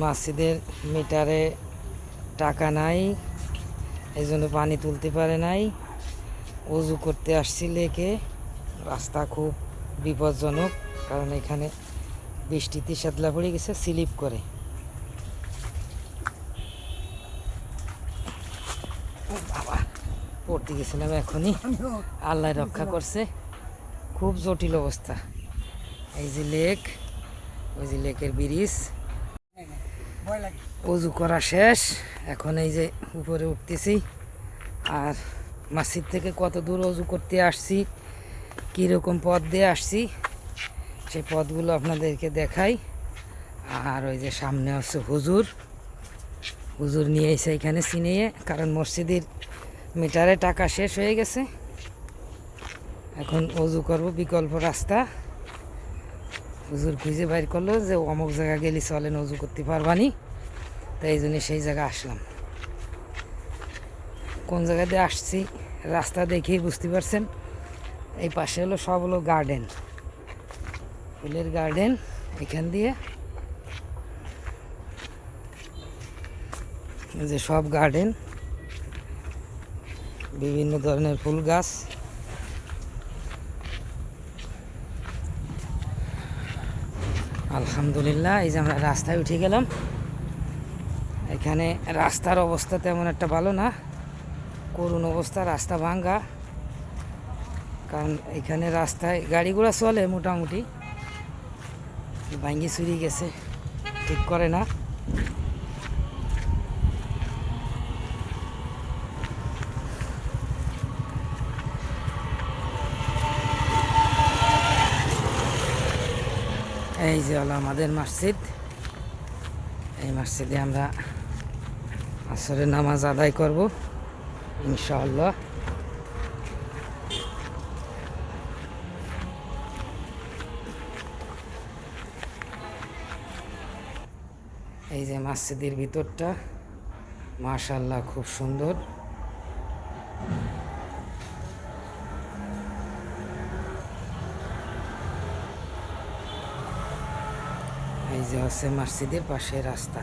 মসজিদের মিটারে টাকা নাই, এই জন্য পানি তুলতে পারে নাই। অজু করতে আসছি লেকে। রাস্তা খুব বিপজ্জনক, কারণ এখানে বৃষ্টিতে শ্যাতলা পড়ে গেছে, স্লিপ করে। বাবা, পড়তে গেছিলাম এখনই, আল্লাহ রক্ষা করছে। খুব জটিল অবস্থা। এই যে লেক, ওই যে লেকের ব্রিজ। অজু করা শেষ, এখন এই যে উপরে উঠতেছি। আর মসজিদ থেকে কত দূর অজু করতে আসছি, কীরকম পথ দিয়ে আসছি, সেই পথগুলো আপনাদেরকে দেখাই। আর ওই যে সামনে আছে হুজুর, হুজুর নিয়ে এসে এখানে চিনিয়ে, কারণ মসজিদের মিটারে টাকা শেষ হয়ে গেছে। এখন অজু করব, বিকল্প রাস্তা। হুজুর খুঁজে বাইর করলো যে অমুক জায়গা গেলে চলেন, অজু করতে পারবানি। তাই এই জন্য সেই জায়গায় আসলাম। কোন জায়গা দিয়ে আসছি রাস্তা দেখেই বুঝতে পারছেন। এই পাশে হলো সব হলো গার্ডেন, ফুলের গার্ডেন। এখান দিয়ে যে সব গার্ডেন, বিভিন্ন ধরনের ফুল গাছ। আলহামদুলিল্লাহ, এই যে আমরা রাস্তায় উঠে গেলাম। এখানে রাস্তার অবস্থা তেমন একটা ভালো না, করুণ অবস্থা, রাস্তা ভাঙ্গা। কারণ এখানে রাস্তায় গাড়িগুলো চলে মোটামুটি, ভাঙ্গি চুরি গেছে, ঠিক করে না। এই যে হলো আমাদের মসজিদ। এই মসজিদে আমরা আসরের নামাজ আদায় করব ইনশাআল্লাহ। এই যে মসজিদের ভিতরটা, মাশাআল্লাহ খুব সুন্দর। এই যে হচ্ছে মসজিদের পাশে রাস্তা।